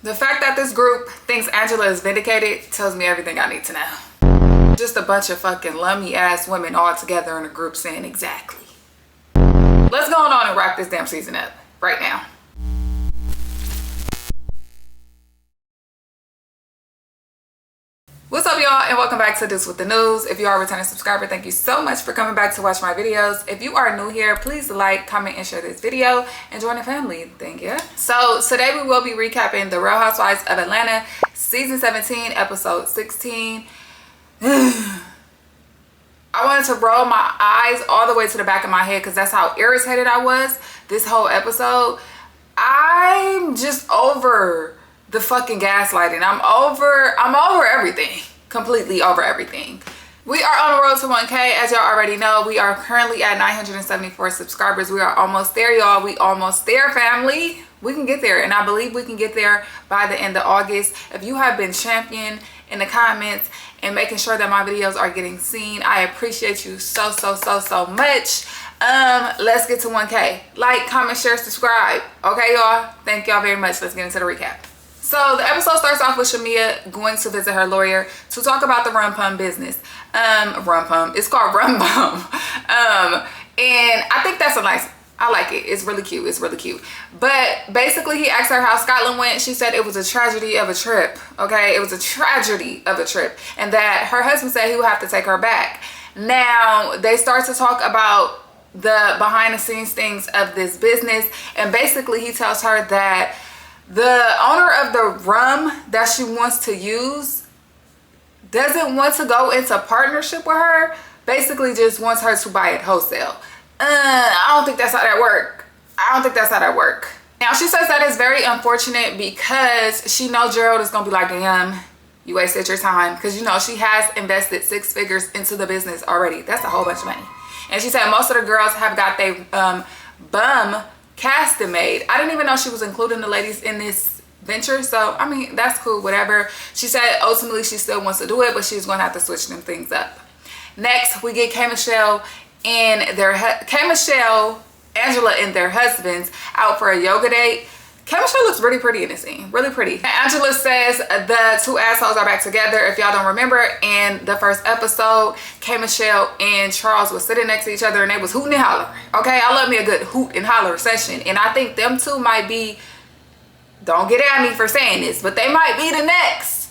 The fact that this group thinks Angela is vindicated tells me everything I need to know. Just a bunch of fucking lummy ass women all together in a group saying exactly. Let's go on and wrap this damn season up right now. What's up, y'all, and welcome back to This With The News. If you are a returning subscriber, thank you so much for coming back to watch my videos. If you are new here, please like, comment, and share this video and join the family. Thank you. So today we will be recapping the Real Housewives of Atlanta season 17 episode 16. I wanted to roll my eyes all the way to the back of my head because that's how irritated I was this whole episode. I'm just over the fucking gaslighting. I'm over everything. Completely over everything. We are on the road to 1K. As y'all already know, we are currently at 974 subscribers. We are almost there, y'all. We almost there, family. We can get there, and I believe we can get there by the end of August. If you have been championing in the comments and making sure that my videos are getting seen, I appreciate you so much. Let's get to 1K. Like, comment, share, subscribe. Okay, y'all? Thank y'all very much. Let's get into the recap. So the episode starts off with Shamia going to visit her lawyer to talk about the rum pum business. Rum pum. It's called rum pum. And I think that's I like it. It's really cute. It's really cute. But basically he asked her how Scotland went. She said it was a tragedy of a trip. Okay. It was a tragedy of a trip. And that her husband said he would have to take her back. Now they start to talk about the behind the scenes things of this business. And basically he tells her that the owner of the rum that she wants to use doesn't want to go into partnership with her. Basically just wants her to buy it wholesale. I don't think that's how that works. I don't think that's how that works. Now she says that is very unfortunate because she knows Gerald is going to be like, damn, you wasted your time. Because, you know, she has invested 6 figures into the business already. That's a whole bunch of money. And she said most of the girls have got their bum casting made. I didn't even know she was including the ladies in this venture, so I mean that's cool, whatever. She said ultimately she still wants to do it, but she's going to have to switch them things up. Next we get K Michelle, Angela and their husbands out for a yoga date. K Michelle looks really pretty in this scene, really pretty. Angela says the 2 assholes are back together. If y'all don't remember, in the first episode, K Michelle and Charles was sitting next to each other and they was hooting and hollering. Okay, I love me a good hoot and holler session, and I think them two might be, don't get at me for saying this, but they might be the next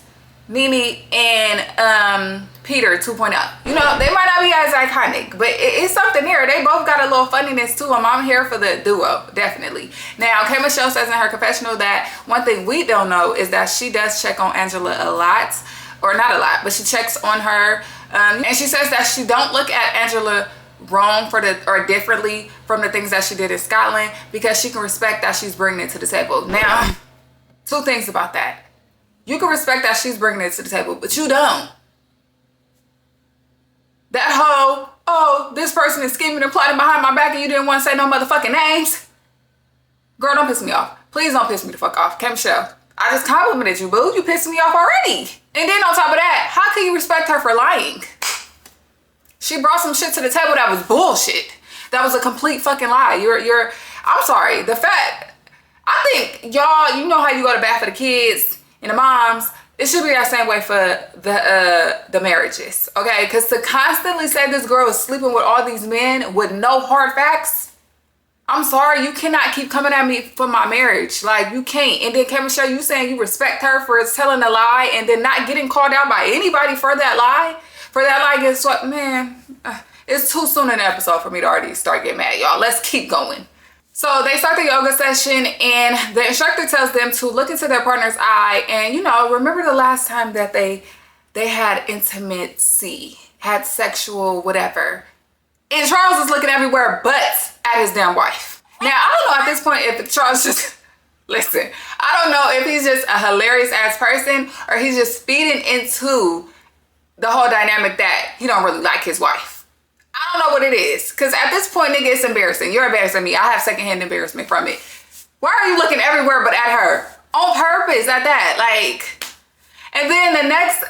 Nene and Peter 2.0. You know, they might not be as iconic, but it's something there. They both got a little funniness to them. I'm here for the duo, definitely. Now, K Michelle says in her confessional that one thing we don't know is that she does check on Angela a lot, or not a lot, but she checks on her. And she says that she don't look at Angela wrong or differently from the things that she did in Scotland because she can respect that she's bringing it to the table. Now, 2 things about that. You can respect that she's bringing it to the table, but you don't. That whole, oh, this person is scheming and plotting behind my back and you didn't want to say no motherfucking names. Girl, don't piss me off. Please don't piss me the fuck off. K Michelle, I just complimented you, boo. You pissed me off already. And then on top of that, how can you respect her for lying? She brought some shit to the table that was bullshit. That was a complete fucking lie. I'm sorry. The fact, I think y'all, you know how you go to bat for the kids and the moms, it should be that same way for the marriages, okay? Because to constantly say this girl is sleeping with all these men with no hard facts, I'm sorry, you cannot keep coming at me for my marriage. Like, you can't. And then K Michelle, you saying you respect her for telling a lie and then not getting called out by anybody for that lie? For that lie gets what, man, it's too soon in the episode for me to already start getting mad, y'all. Let's keep going. So they start the yoga session and the instructor tells them to look into their partner's eye and, you know, remember the last time that they had intimacy, had sexual whatever. And Charles is looking everywhere but at his damn wife. Now, I don't know at this point if Charles just, listen, I don't know if he's just a hilarious ass person or he's just feeding into the whole dynamic that he don't really like his wife. I don't know what it is. Because at this point, nigga, it's embarrassing. You're embarrassing me. I have secondhand embarrassment from it. Why are you looking everywhere but at her? On purpose at that. Like, and then the next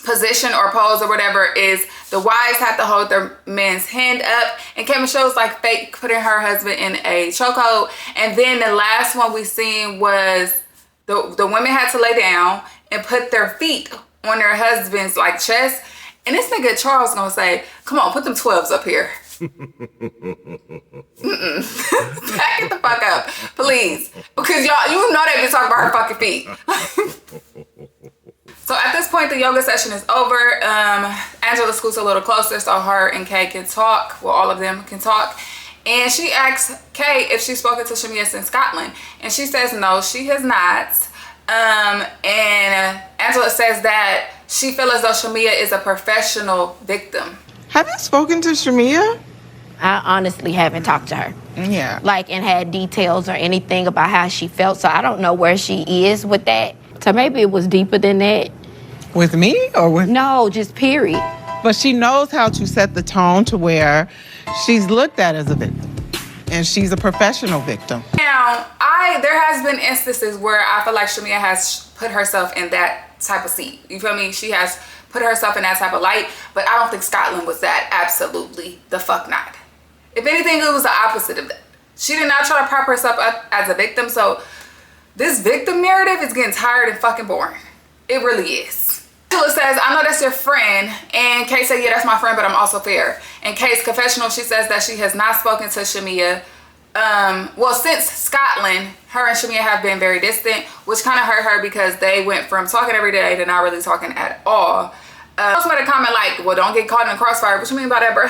position or pose or whatever is the wives have to hold their man's hand up. And K Michelle's like fake putting her husband in a chokehold. And then the last one we seen was The women had to lay down and put their feet on their husband's like chest. And this nigga Charles gonna say, come on, put them 12s up here. Back it the fuck up, please. Because y'all, you know they been talking about her fucking feet. So at this point, the yoga session is over. Angela scoots a little closer so her and Kay can talk. Well, all of them can talk. And she asks Kay if she's spoken to Shamia since Scotland. And she says no, she has not. And Angela says that she feels as though Shamia is a professional victim. Have you spoken to Shamia? I honestly haven't talked to her. Yeah. Like, and had details or anything about how she felt. So I don't know where she is with that. So maybe it was deeper than that. With me or with? No, just period. But she knows how to set the tone to where she's looked at as a victim. And she's a professional victim. Now, there has been instances where I feel like Shamia has put herself in that type of seat. You feel me? She has put herself in that type of light. But I don't think Scotland was that. Absolutely the fuck not. If anything, it was the opposite of that. She did not try to prop herself up as a victim. So this victim narrative is getting tired and fucking boring. It really is. Angela says, I know that's your friend. And Kay said, yeah, that's my friend, but I'm also fair. In Kay's confessional, she says that she has not spoken to Shamia. Well, since Scotland, her and Shamia have been very distant, which kind of hurt her because they went from talking every day to not really talking at all. I also made a comment like, well, don't get caught in the crossfire. What you mean by that, bro?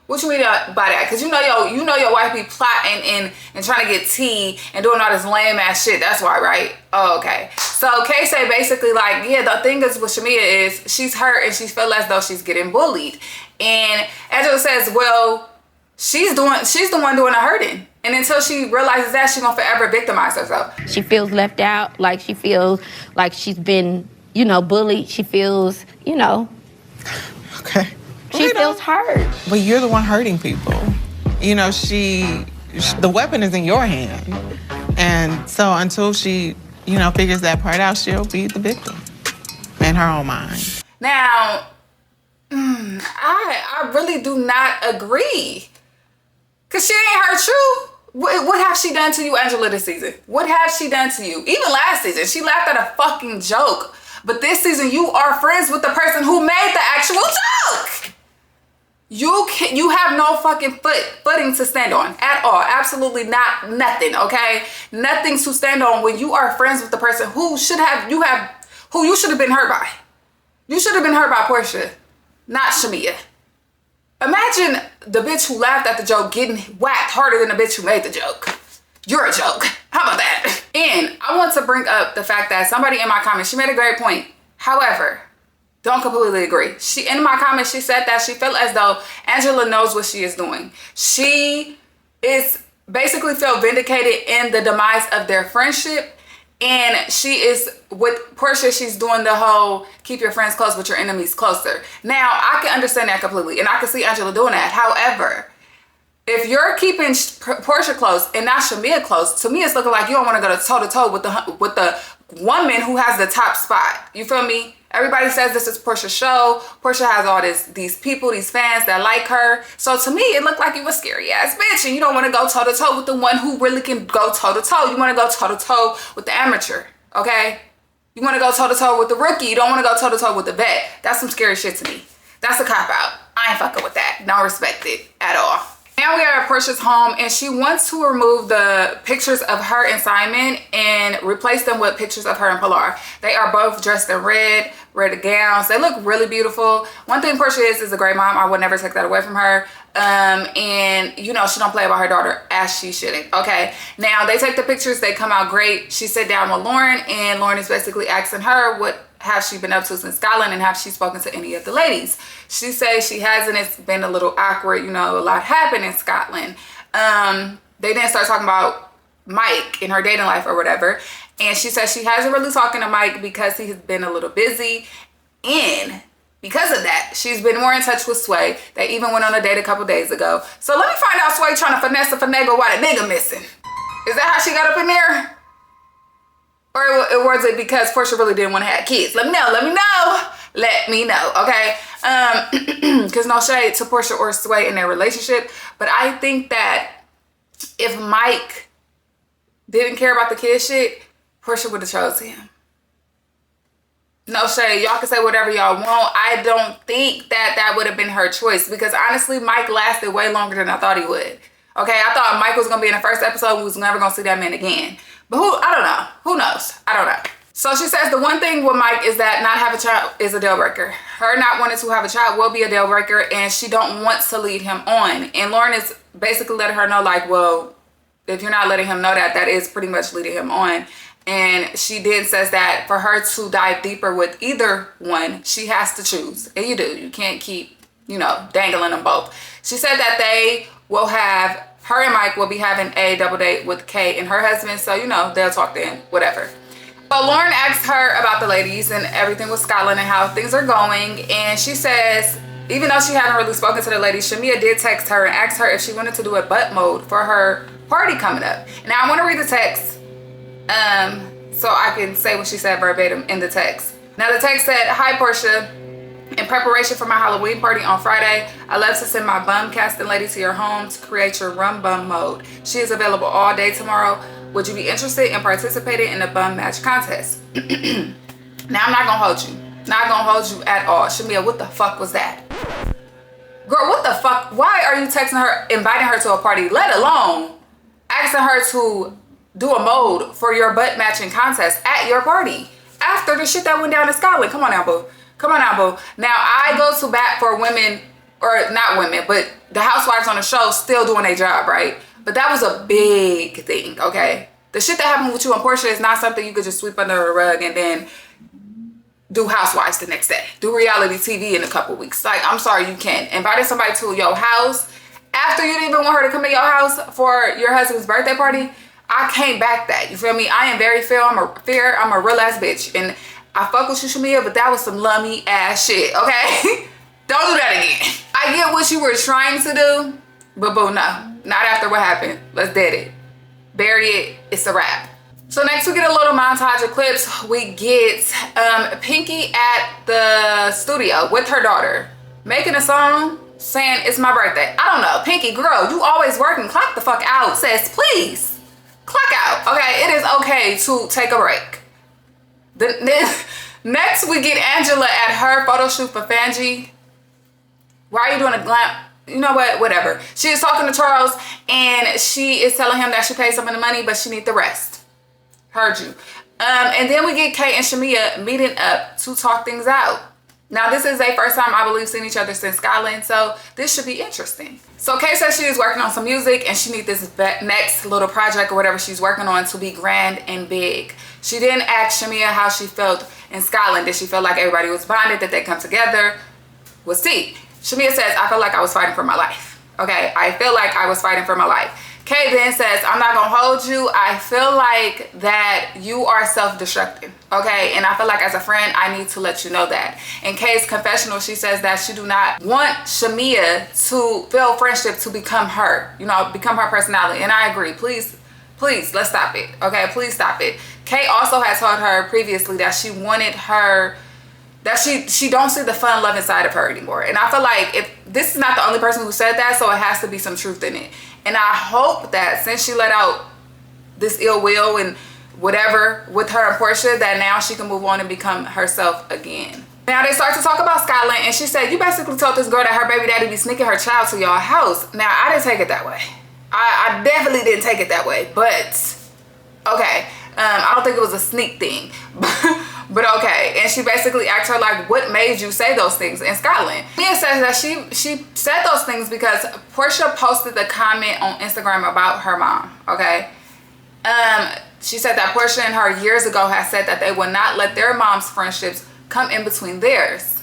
What you mean by that? Because you know your wife be plotting and trying to get tea and doing all this lame ass shit. That's why, right? Oh, okay. So Kay say basically like, yeah, the thing is with Shamia is she's hurt and she feels as though she's getting bullied. And Angela says, well, she's the one doing the hurting. And until she realizes that, she's gonna forever victimize herself. She feels left out. Like she feels like she's been, bullied. She feels, Okay. She feels hurt. But you're the one hurting people. The weapon is in your hand. And so until she, figures that part out, she'll be the victim in her own mind. Now, I really do not agree. Because she ain't hurt you. What have she done to you, Angela, this season? What have she done to you? Even last season, she laughed at a fucking joke. But this season, you are friends with the person who made the actual joke. You have no fucking footing to stand on at all. Absolutely nothing, okay? Nothing to stand on when you are friends with the person who you should have been hurt by. You should have been hurt by Porsha, not Shamia. Imagine the bitch who laughed at the joke getting whacked harder than the bitch who made the joke. You're a joke. How about that? And I want to bring up the fact that somebody in my comments, she made a great point. However, don't completely agree. In my comments, she said that she felt as though Angela knows what she is doing. She is basically felt vindicated in the demise of their friendship. And she is, with Porsha, she's doing the whole keep your friends close but your enemies closer. Now, I can understand that completely. And I can see Angela doing that. However, if you're keeping Porsha close and not Shamia close, to me, it's looking like you don't want to go toe-to-toe with the woman who has the top spot. You feel me? Everybody says this is Porsha's show. Porsha has all these people, these fans that like her. So to me, it looked like you a scary ass bitch and you don't want to go toe-to-toe with the one who really can go toe-to-toe. You want to go toe-to-toe with the amateur, okay? You want to go toe-to-toe with the rookie. You don't want to go toe-to-toe with the vet. That's some scary shit to me. That's a cop-out. I ain't fucking with that. Don't respect it at all. Now we are at Porsha's home and she wants to remove the pictures of her and Simon and replace them with pictures of her and Pilar. They are both dressed in red gowns. They look really beautiful. One thing Porsha is a great mom. I would never take that away from her. And she don't play about her daughter as she shouldn't. Okay. Now they take the pictures. They come out great. She sat down with Lauren and Lauren is basically asking her what have she been up to since Scotland and have she spoken to any of the ladies. She says she hasn't. It's been a little awkward. A lot happened in Scotland. They then start talking about Mike in her dating life or whatever. And she says she hasn't really talking to Mike because he has been a little busy. And because of that, she's been more in touch with Sway. They even went on a date a couple days ago. So let me find out Sway trying to finesse and finagle why the nigga missing. Is that how she got up in there? Or was it because Porsha really didn't want to have kids? Let me know, okay? Because no shade to Porsha or Sway in their relationship. But I think that if Mike didn't care about the kid shit, Porsha would have chose him. No shade. Y'all can say whatever y'all want. I don't think that would have been her choice because honestly, Mike lasted way longer than I thought he would. Okay, I thought Mike was going to be in the first episode. We was never going to see that man again. But I don't know. Who knows? I don't know. So she says the one thing with Mike is that not have a child is a deal breaker. Her not wanting to have a child will be a deal breaker, and she don't want to lead him on. And Lauren is basically letting her know, like, well, if you're not letting him know that is pretty much leading him on. And she then says that for her to dive deeper with either one, she has to choose. And you do. You can't keep, dangling them both. She said that her and Mike will be having a double date with Kay and her husband. So, they'll talk then, whatever. But Lauren asked her about the ladies and everything with Skyline and how things are going. And she says, even though she hadn't really spoken to the ladies, Shamia did text her and asked her if she wanted to do a butt mode for her party coming up. Now, I want to read the text so I can say what she said verbatim in the text. Now, the text said, "Hi, Porsha. In preparation for my Halloween party on Friday, I love to send my bum casting lady to your home to create your rum bum mode. She is available all day tomorrow. Would you be interested in participating in the bum match contest?" Now, I'm not gonna hold you. Not gonna hold you at all. Shamia, what the fuck was that? Girl, what the fuck? Why are you texting her, inviting her to a party, let alone asking her to do a mode for your butt matching contest at your party after the shit that went down in Scotland? Come on now, boo. Come on now, boo. Now, I go to bat for women, or not women, but the housewives on the show still doing their job, right? But that was a big thing, okay? The shit that happened with you and Porsha is not something you could just sweep under the rug and then do housewives the next day. Do reality TV in a couple weeks. Like, I'm sorry, you can't. Inviting somebody to your house after you didn't even want her to come to your house for your husband's birthday party, I can't back that. You feel me? I am very fair. I'm a real ass bitch. And I fuck with you, Shamia, but that was some lummy ass shit, okay? Don't do that again. I get what you were trying to do, but boo, no. Not after what happened. Let's dead it. Bury it. It's a wrap. So next we get a little montage of clips. We get Pinky at the studio with her daughter, making a song, saying it's my birthday. I don't know. Pinky, girl, you always working. Clock the fuck out. Says, please. Clock out. Okay, it is okay to take a break. Next we get Angela at her photo shoot for Fanji. Why are you doing a glam? You know what? Whatever. She is talking to Charles and she is telling him that she paid some of the money, but she needs the rest. Heard you. And then we get Kay and Shamia meeting up to talk things out. Now, this is their first time, I believe, seeing each other since Scotland, so this should be interesting. So Kay says she is working on some music and she needs this next little project or whatever she's working on to be grand and big. She then asked Shamia how she felt in Scotland. Did she feel like everybody was bonded, that they come together? We'll see. Shamia says, I felt like I was fighting for my life. Okay, I feel like I was fighting for my life. Kay then says, I'm not gonna hold you. I feel like that you are self-destructing, okay? And I feel like as a friend, I need to let you know that. In Kay's confessional, she says that she do not want Shamia to feel friendship to become her, become her personality. And I agree. Please, let's stop it, okay? Please stop it. Kay also had told her previously that she wanted her, that she don't see the fun loving side of her anymore. And I feel like if this is not the only person who said that, so it has to be some truth in it. And I hope that since she let out this ill will and whatever with her and Porsha, that now she can move on and become herself again. Now they start to talk about Skyline, and she said, you basically told this girl that her baby daddy be sneaking her child to y'all house. Now, I didn't take it that way. I definitely didn't take it that way, but okay. I don't think it was a sneak thing, but okay. And she basically asked her, like, what made you say those things in Scotland? Mia says that she said those things because Porsha posted the comment on Instagram about her mom, okay? She said that Porsha and her years ago had said that they would not let their mom's friendships come in between theirs.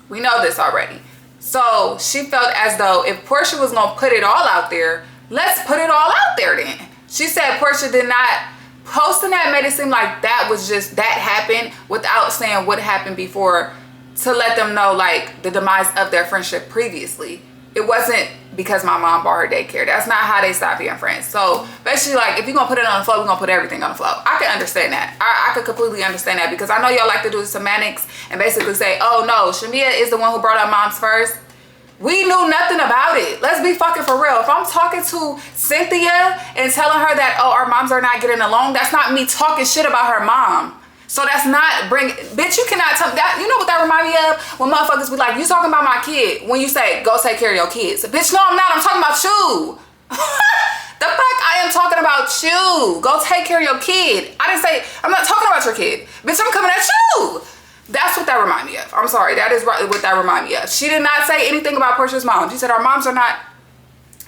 We know this already. So she felt as though if Porsha was gonna put it all out there, let's put it all out there then. She said Porsha did not, posting that made it seem like that was just, that happened without saying what happened before to let them know, like, the demise of their friendship previously. It wasn't because my mom bought her daycare. That's not how they stopped being friends. So basically, like, if you're gonna put it on the floor, we're gonna put everything on the floor. I can understand that. I could completely understand that, because I know y'all like to do the semantics and basically say, oh no, Shamia is the one who brought up moms first. We knew nothing about it. Let's be fucking for real. If I'm talking to Cynthia and telling her that, oh, our moms are not getting along, that's not me talking shit about her mom. So that's not bitch, you cannot tell me that. You know what that remind me of? When motherfuckers be like, you talking about my kid. When you say, go take care of your kids. Bitch, no, I'm not. I'm talking about you. The fuck? I am talking about you. Go take care of your kid. I didn't say, I'm not talking about your kid. Bitch, I'm coming at you. That's what that remind me of. I'm sorry. That is what that remind me of. She did not say anything about Porsha's mom. She said our moms are not,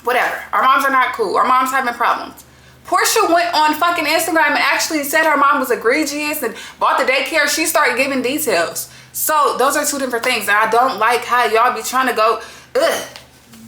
whatever. Our moms are not cool. Our moms having problems. Porsha went on fucking Instagram and actually said her mom was egregious and bought the daycare. She started giving details. So those are two different things. And I don't like how y'all be trying to go, ugh,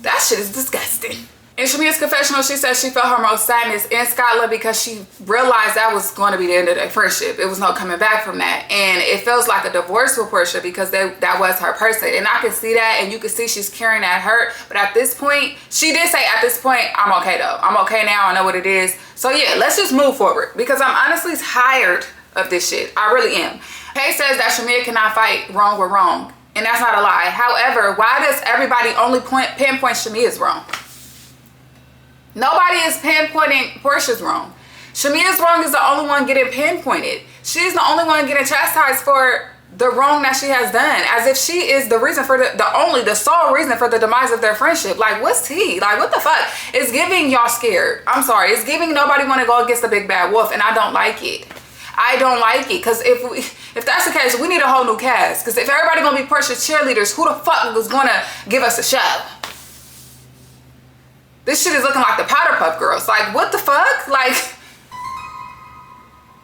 that shit is disgusting. In Shamia's confessional, she said she felt her most sadness in Scotland because she realized that was going to be the end of their friendship. It was no coming back from that. And it feels like a divorce with Porsha because that was her person. And I can see that, and you can see she's carrying that hurt. But at this point, she did say at this point, I'm okay though. I'm okay now. I know what it is. So yeah, let's just move forward because I'm honestly tired of this shit. I really am. Kay says that Shamia cannot fight wrong with wrong. And that's not a lie. However, why does everybody only pinpoint Shamia's wrong? Nobody is pinpointing Porsha's wrong. Shamia's wrong is the only one getting pinpointed. She's the only one getting chastised for the wrong that she has done, as if she is the reason for the sole reason for the demise of their friendship. Like, what's tea? Like, what the fuck? It's giving y'all scared. I'm sorry. It's giving nobody want to go against the big bad wolf, and I don't like it. I don't like it, because if that's the case, we need a whole new cast. Because if everybody gonna be Porsha's cheerleaders, who the fuck was gonna give us a show? This shit is looking like the Powder Puff Girls. Like, what the fuck? Like,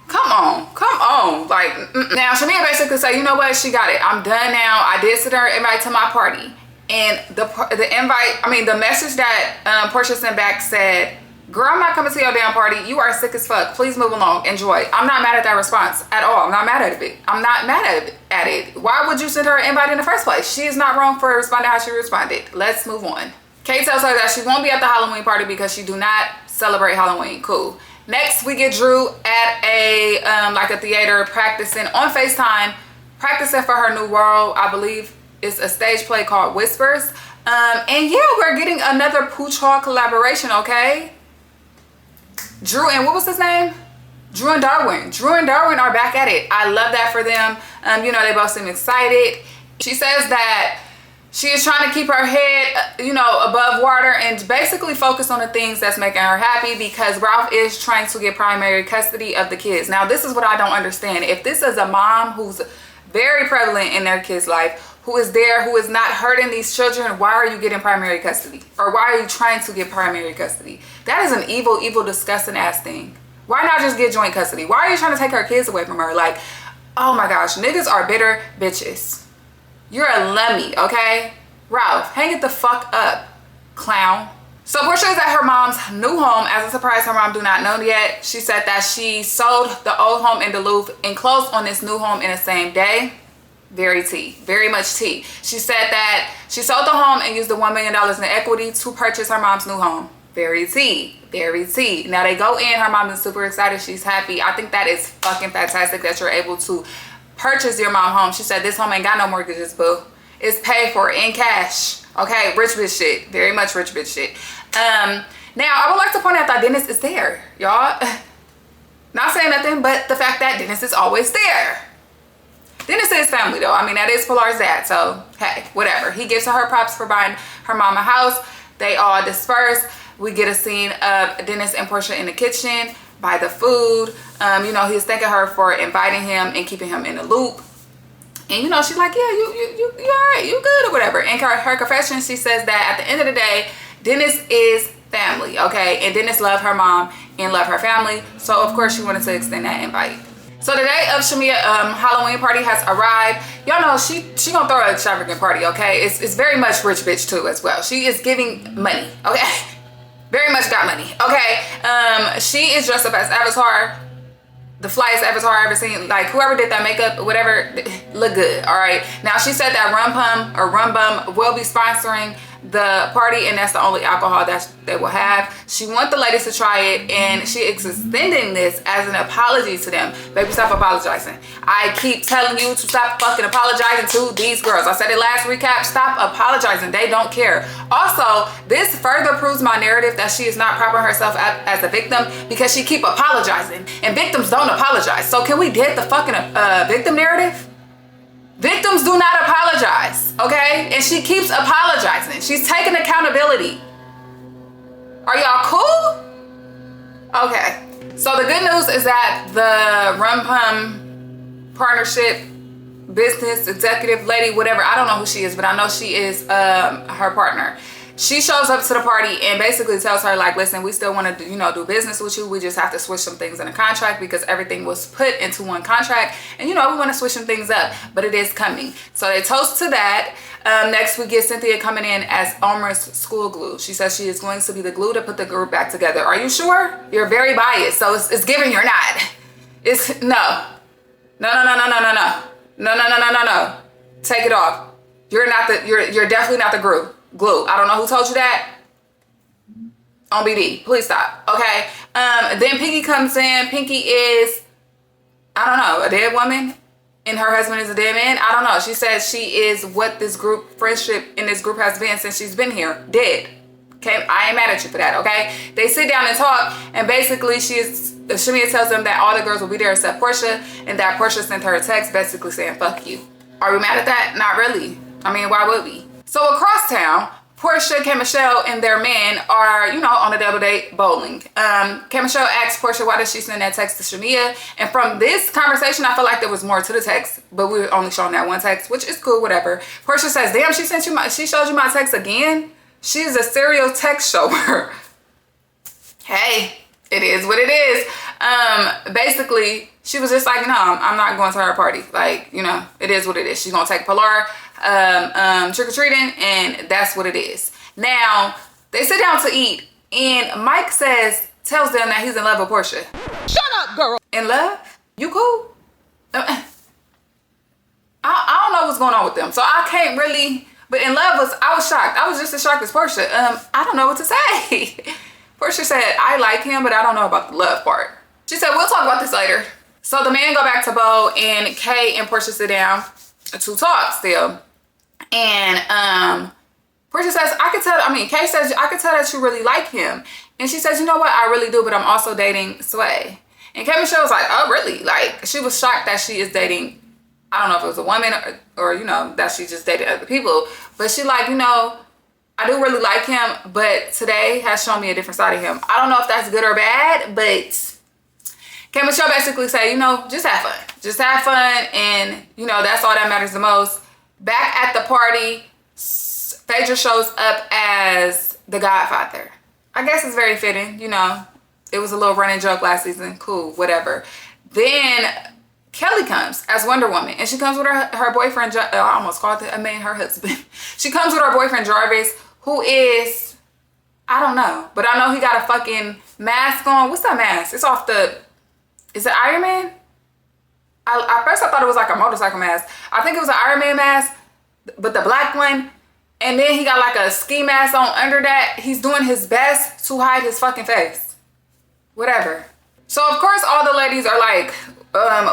come on. Like, now Shamia basically said, you know what? She got it. I'm done now. I did send her an invite to my party. And the message that Porsha sent back said, girl, I'm not coming to your damn party. You are sick as fuck. Please move along. Enjoy. I'm not mad at that response at all. I'm not mad at it. I'm not mad at it. Why would you send her an invite in the first place? She is not wrong for responding how she responded. Let's move on. Kay tells her that she won't be at the Halloween party because she do not celebrate Halloween. Cool. Next, we get Drew at a theater practicing on FaceTime, practicing for her new role. I believe it's a stage play called Whispers. And yeah, we're getting another Pooch Hall collaboration, okay? Drew and what was his name? Drew and Darwin. Drew and Darwin are back at it. I love that for them. They both seem excited. She says that she is trying to keep her head, above water and basically focus on the things that's making her happy because Ralph is trying to get primary custody of the kids. Now, this is what I don't understand. If this is a mom who's very prevalent in their kid's life, who is there, who is not hurting these children, why are you getting primary custody? Or why are you trying to get primary custody? That is an evil, disgusting ass thing. Why not just get joint custody? Why are you trying to take her kids away from her? Like, oh my gosh, niggas are bitter bitches. You're a lummy, okay? Ralph, hang it the fuck up, clown. So Porsha is at her mom's new home. As a surprise, her mom do not know yet. She said that she sold the old home in Duluth and closed on this new home in the same day. Very tea, very much tea. She said that she sold the home and used the $1 million in equity to purchase her mom's new home. Very tea, very tea. Now they go in, her mom is super excited, she's happy. I think that is fucking fantastic that you're able to purchase your mom home. She said this home ain't got no mortgages, boo. It's paid for in cash. Okay, rich bitch shit. Very much rich bitch shit. Now I would like to point out that Dennis is there, y'all. Not saying nothing, but the fact that Dennis is always there. Dennis is family though. I mean, that is Pilar's dad, so hey, whatever. He gives her props for buying her mom a house. They all disperse. We get a scene of Dennis and Porsha in the kitchen, buy the food. He's thanking her for inviting him and keeping him in the loop. And she's like, yeah, you all right, you good or whatever. In her confession, she says that at the end of the day, Dennis is family, okay? And Dennis loved her mom and loved her family. So of course she wanted to extend that invite. So the day of Shamia Halloween party has arrived. Y'all know she gonna throw an extravagant party, okay? It's very much rich bitch too as well. She is giving money, okay? Very much got money, okay? She is dressed up as Avatar. The flyest Avatar I ever seen. Like, whoever did that makeup, whatever, look good, all right? Now, she said that Rum Bum will be sponsoring the party, and that's the only alcohol that they will have. She wants the ladies to try it, and she is extending this as an apology to them. Baby, stop apologizing. I keep telling you to stop fucking apologizing to these girls. I said it last recap. Stop apologizing. They don't care. Also, this further proves my narrative that she is not propping herself up as a victim, because she keep apologizing, and victims don't apologize. So can we get the fucking victim narrative? Victims do not apologize, okay? And she keeps apologizing. She's taking accountability. Are y'all cool? Okay. So the good news is that the Rum Pum partnership business executive lady, whatever, I don't know who she is, but I know she is her partner. She shows up to the party and basically tells her, like, listen, we still want to, do business with you. We just have to switch some things in the contract because everything was put into one contract. And, we want to switch some things up, but it is coming. So they toast to that. Next, we get Cynthia coming in as Omar's school glue. She says she is going to be the glue to put the group back together. Are you sure? You're very biased, so it's giving you're not. It's no. No. Take it off. You're not the, you're definitely not the glue. I don't know who told you that. On BD, please stop. Okay. Then Pinky comes in. Pinky is, I don't know, a dead woman, and her husband is a dead man. I don't know. She says she is what this group, friendship in this group has been since she's been here, dead. Okay, I ain't mad at you for that. Okay. They sit down and talk, and basically Shamia tells them that all the girls will be there except Porsha, and that Porsha sent her a text basically saying fuck you. Are we mad at that? Not really. I mean, why would we? So across town, Porsha, K. Michelle, and their men are, on a double date bowling. K. Michelle asks Porsha, why did she send that text to Shamia? And from this conversation, I feel like there was more to the text, but we were only showing that one text, which is cool, whatever. Porsha says, damn, she showed you my text again? She's a serial text shower. Hey, it is what it is. Basically, she was just like, no, I'm not going to her party. Like, it is what it is. She's going to take Pilar trick-or-treating, and that's what it is. Now, they sit down to eat, and Mike tells them that he's in love with Porsha. Shut up, girl. In love? You cool? I don't know what's going on with them, so I can't really, but in love I was shocked. I was just as shocked as Porsha. I don't know what to say. Porsha said, I like him, but I don't know about the love part. She said, we'll talk about this later. So the men go back to Bo, and Kay and Porsha sit down to talk still. And Porsha says, Kay says, I could tell that you really like him. And she says, you know what? I really do, but I'm also dating Sway. And Kay Michelle was like, oh, really? Like, she was shocked that she is dating, I don't know if it was a woman or that she just dated other people. But she like, I do really like him, but today has shown me a different side of him. I don't know if that's good or bad, but Kay Michelle basically say, just have fun. Just have fun, and, that's all that matters the most. Back at the party, Phaedra shows up as the Godfather. I guess it's very fitting, It was a little running joke last season. Cool, whatever. Then Kelly comes as Wonder Woman, and she comes with her boyfriend. I almost called her husband. She comes with her boyfriend Jarvis, who is, I don't know, but I know he got a fucking mask on. What's that mask? It's off is it Iron Man? At first I thought it was like a motorcycle mask. I think it was an Iron Man mask, but the black one. And then he got like a ski mask on under that. He's doing his best to hide his fucking face. Whatever. So of course all the ladies are like,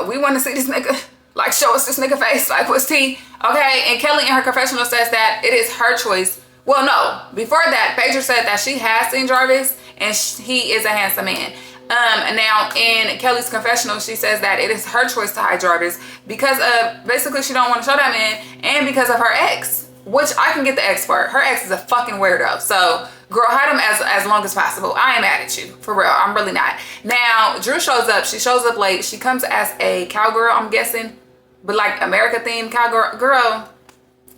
we want to see this nigga. Like, show us this nigga face. Like, what's tea? Okay, and Kelly in her confessional says that it is her choice. Well, no. Before that, Phaedra said that she has seen Jarvis, and he is a handsome man. Now in Kelly's confessional, she says that it is her choice to hide Jarvis because of, basically she don't want to show that man, and because of her ex, which I can get the ex part. Her ex is a fucking weirdo. So girl, hide him as long as possible. I ain't mad at you, for real. I'm really not. Now Drew shows up. She shows up late. She comes as a cowgirl, I'm guessing, but like America themed cowgirl. Girl,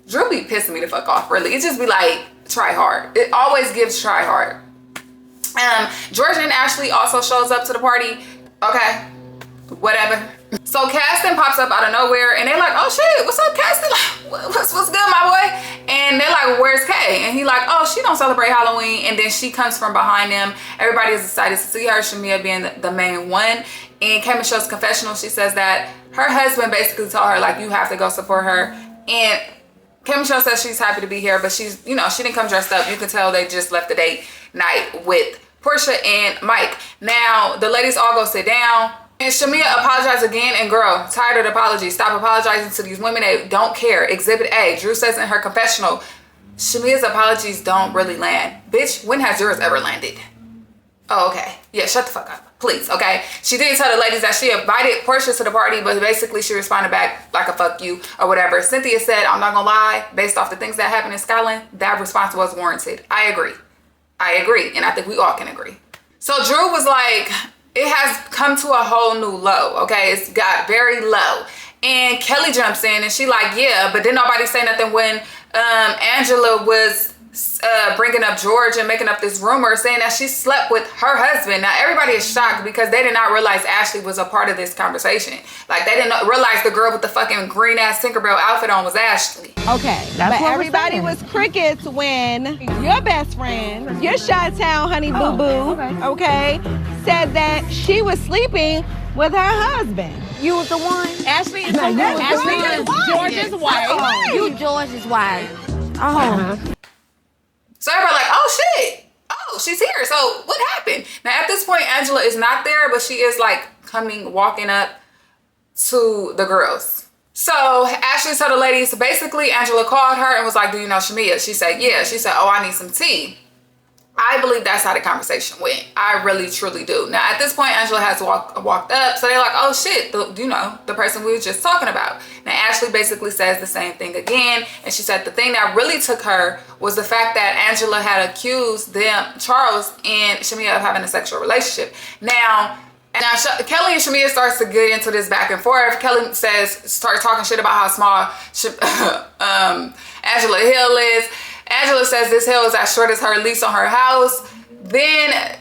Drew be pissing me the fuck off, really. It just be like, try hard. It always gives try hard. Georgia and Ashley also shows up to the party. Okay, whatever. So Caston pops up out of nowhere, and they're like, oh shit, what's up, Caston? Like, what's good, my boy? And they're like, where's Kay? And he like, oh, she don't celebrate Halloween. And then she comes from behind them. Everybody is excited to see her, Shamia being the main one. In Kay Michelle's confessional, she says that her husband basically told her, like, you have to go support her. And Kim Michelle says she's happy to be here, but she's, you know, she didn't come dressed up. You can tell they just left the date night with Porsha and Mike. Now, the ladies all go sit down. And Shamia apologized again. And girl, tired of the apologies. Stop apologizing to these women that don't care. Exhibit A. Drew says in her confessional, Shamia's apologies don't really land. Bitch, when has yours ever landed? Oh, okay. Yeah, shut the fuck up. Please, okay? She did tell the ladies that she invited Porsha to the party, but basically she responded back like a fuck you or whatever. Cynthia said, I'm not gonna lie, based off the things that happened in Scotland, that response was warranted. I agree. And I think we all can agree. So Drew was like, it has come to a whole new low, okay? It's got very low. And Kelly jumps in and she like, yeah, but didn't nobody say nothing when Angela was bringing up George and making up this rumor saying that she slept with her husband. Now everybody is shocked because they did not realize Ashley was a part of this conversation. Like they didn't realize the girl with the fucking green ass Tinkerbell outfit on was Ashley. Okay, but everybody was crickets when your best friend, your Chi-Town honey boo boo, okay, said that she was sleeping with her husband. You was the one? Ashley is George's wife. Oh, you George's wife. Oh. So everybody like, oh shit, oh, she's here. So what happened? Now at this point, Angela is not there, but she is like walking up to the girls. So Ashley told the ladies, basically Angela called her and was like, do you know Shamia? She said, yeah. She said, oh, I need some tea. I believe that's how the conversation went. I really, truly do. Now, at this point, Angela has walked up. So they're like, oh, shit, you know, the person we were just talking about. Now, Ashley basically says the same thing again. And she said the thing that really took her was the fact that Angela had accused Charles and Shamia of having a sexual relationship. Now, Kelly and Shamia starts to get into this back and forth. Kelly starts talking shit about how small Angela Hill is. Angela says this hill is as short as her lease on her house. Then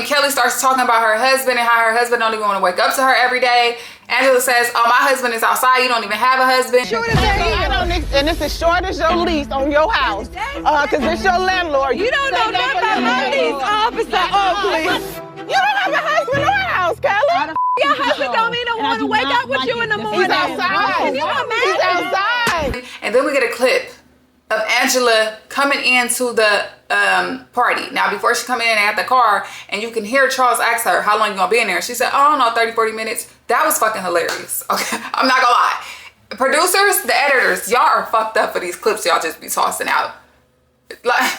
Kelly starts talking about her husband and how her husband don't even want to wake up to her every day. Angela says, oh, my husband is outside. You don't even have a husband. Short as and it's as short as your lease on your house. Because it's your landlord. You don't know nothing about my lease, Officer Oakley. You don't have a husband or a house, Kelly. Your husband don't even want to wake up with you in the morning. He's outside. Can you imagine? He's outside. And then we get a clip of Angela coming into the party. Now, before she come in at the car, and you can hear Charles ask her, how long you gonna be in there? She said, oh, I don't know, 30, 40 minutes. That was fucking hilarious. Okay, I'm not gonna lie. Producers, the editors, y'all are fucked up for these clips y'all just be tossing out. Like,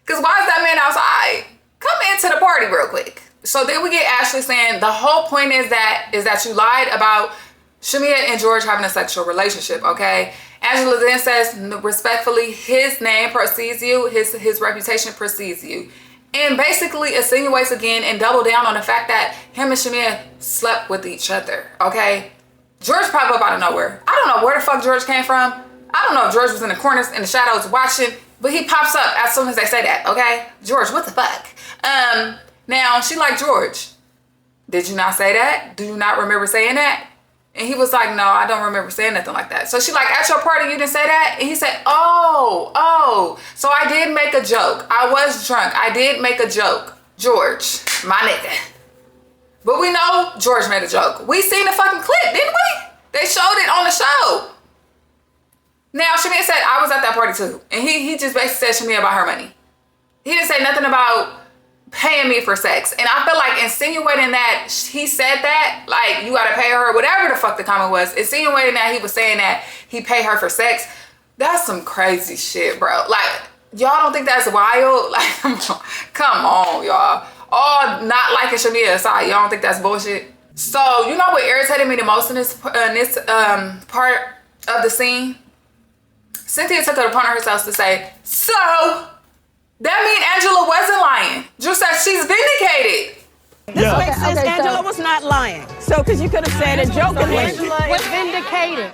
cause why is that man outside? Come into the party real quick. So then we get Ashley saying the whole point is that you lied about Shamia and George having a sexual relationship, okay? Angela then says, respectfully, his name precedes you, his reputation precedes you. And basically insinuates again and double down on the fact that him and Shamia slept with each other, okay? George popped up out of nowhere. I don't know where the fuck George came from. I don't know if George was in the corners, in the shadows watching, but he pops up as soon as they say that, okay? George, what the fuck? Now, she like, George, did you not say that? Do you not remember saying that? And he was like, no, I don't remember saying nothing like that. So she like, at your party, you didn't say that? And he said, oh, so I did make a joke. I was drunk. I did make a joke. George, my nigga. But we know George made a joke. We seen the fucking clip, didn't we? They showed it on the show. Now, Shamia said, I was at that party too. And he just basically said Shamia about her money. He didn't say nothing about paying me for sex. And I feel like insinuating that he said that, like, you gotta pay her, whatever the fuck the comment was, insinuating that he was saying that he paid her for sex, that's some crazy shit, bro. Like, y'all don't think that's wild? Like, come on, y'all. All not liking Shamia aside, y'all don't think that's bullshit? So, you know what irritated me the most in this part of the scene? Cynthia took it upon herself to say, so that means Angela wasn't lying. Drew said she's vindicated. This makes sense. Okay, Angela was not lying. So, because you could have said it jokingly. Angela was vindicated.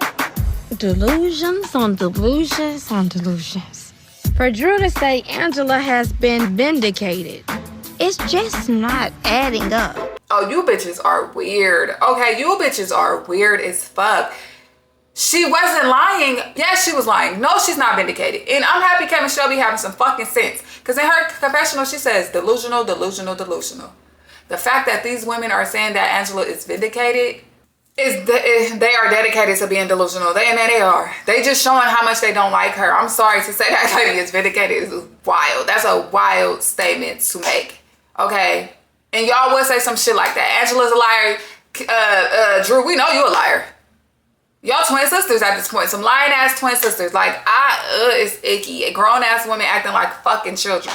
Delusions on delusions on delusions. For Drew to say Angela has been vindicated, it's just not adding up. Oh, you bitches are weird. Okay, you bitches are weird as fuck. She wasn't lying. Yes, she was lying. No, she's not vindicated. And I'm happy Kevin Shelby having some fucking sense. Because in her confessional, she says, delusional, delusional, delusional. The fact that these women are saying that Angela is vindicated, they are dedicated to being delusional. They are. They just showing how much they don't like her. I'm sorry to say that lady is vindicated is wild. That's a wild statement to make. Okay? And y'all would say some shit like that. Angela's a liar. Drew, we know you a liar. Y'all twin sisters at this point. Some lying ass twin sisters. Like, it's icky. Grown ass women acting like fucking children.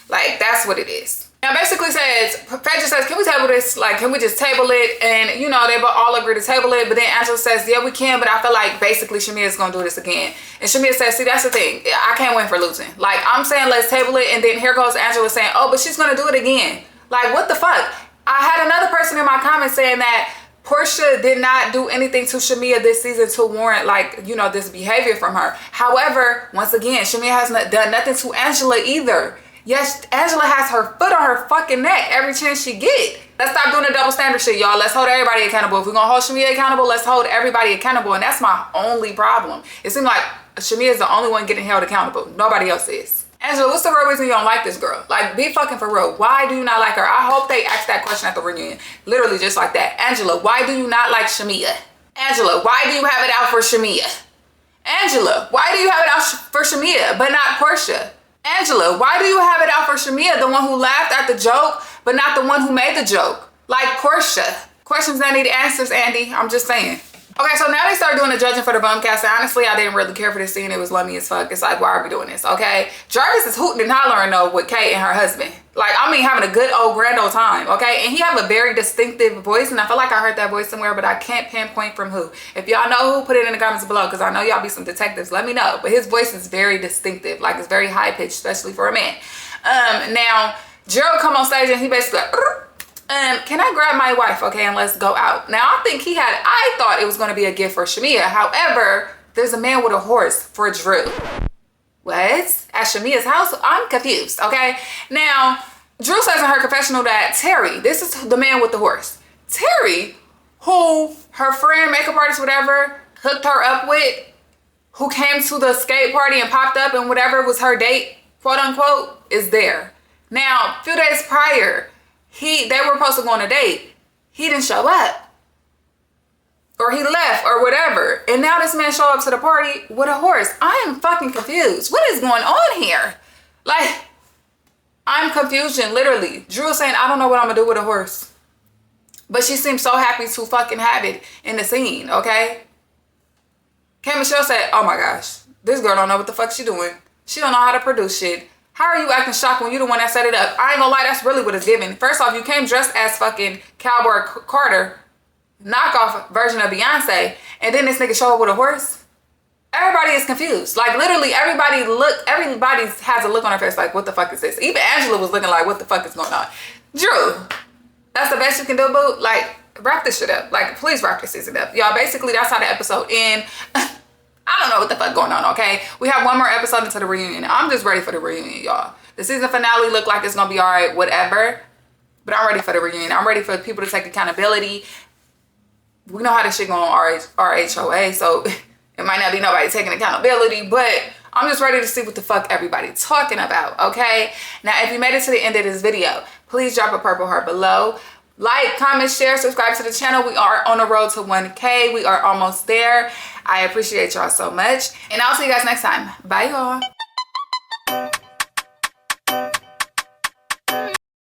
Like, that's what it is. Now, basically says, Phaedra says, can we table this? Like, can we just table it? And, you know, they all agree to table it. But then Angela says, yeah, we can. But I feel like basically Shamia is going to do this again. And Shamia says, see, that's the thing. I can't win for losing. Like, I'm saying let's table it. And then here goes Angela saying, oh, but she's going to do it again. Like, what the fuck? I had another person in my comments saying that Porsha did not do anything to Shamia this season to warrant, like, you know, this behavior from her. However, once again, Shamia has not done nothing to Angela either. Yes, Angela has her foot on her fucking neck every chance she get. Let's stop doing the double standard shit, y'all. Let's hold everybody accountable. If we're gonna hold Shamia accountable, let's hold everybody accountable. And that's my only problem. It seems like Shamia is the only one getting held accountable. Nobody else is. Angela, what's the real reason you don't like this girl? Like, be fucking for real. Why do you not like her? I hope they ask that question at the reunion. Literally just like that. Angela, why do you not like Shamia? Angela, why do you have it out for Shamia? Angela, why do you have it out for Shamia, but not Porsha? Angela, why do you have it out for Shamia, the one who laughed at the joke, but not the one who made the joke? Like Porsha. Questions that need answers, Andy. I'm just saying. Okay, so now they start doing the judging for the bumcast. And honestly, I didn't really care for this scene. It was lummy as fuck. It's like, why are we doing this? Okay, Jarvis is hooting and hollering though with Kate and her husband. Like, I mean, having a good old grand old time. Okay, and he have a very distinctive voice, and I feel like I heard that voice somewhere, but I can't pinpoint from who. If y'all know who, put it in the comments below, because I know y'all be some detectives. Let me know. But his voice is very distinctive. Like, it's very high pitched, especially for a man. Now Gerald come on stage and he basically like, can I grab my wife, okay, and let's go out. Now, I thought it was going to be a gift for Shamia. However, there's a man with a horse for Drew. What? At Shamia's house? I'm confused, okay? Now, Drew says in her confessional that Terry, this is the man with the horse. Terry, who her friend, makeup artist, whatever, hooked her up with, who came to the skate party and popped up and whatever was her date, quote unquote, is there. Now, a few days prior, they were supposed to go on a date. He didn't show up. Or he left or whatever. And now this man showed up to the party with a horse. I am fucking confused. What is going on here? Like, I'm confusion, literally. Drew saying, I don't know what I'm gonna do with a horse. But she seems so happy to fucking have it in the scene, okay? K. Michelle said, oh my gosh, this girl don't know what the fuck she doing. She don't know how to produce shit. How are you acting shocked when you the one that set it up? I ain't gonna lie, that's really what it's giving. First off, you came dressed as fucking Cowboy Carter, knockoff version of Beyonce, and then this nigga show up with a horse. Everybody is confused. Like, literally, everybody has a look on her face like, what the fuck is this? Even Angela was looking like, what the fuck is going on? Drew, that's the best you can do, boo? Like, wrap this shit up. Like, please wrap this season up. Y'all, basically, that's how the episode ends. I don't know what the fuck going on, okay? We have one more episode into the reunion. I'm just ready for the reunion, y'all. The season finale look like it's gonna be all right, whatever. But I'm ready for the reunion. I'm ready for people to take accountability. We know how this shit going on RHOA, so it might not be nobody taking accountability, but I'm just ready to see what the fuck everybody's talking about, okay? Now, if you made it to the end of this video, please drop a purple heart below. Like, comment, share, subscribe to the channel. We are on the road to 1K. We are almost there. I appreciate y'all so much. And I'll see you guys next time. Bye, y'all.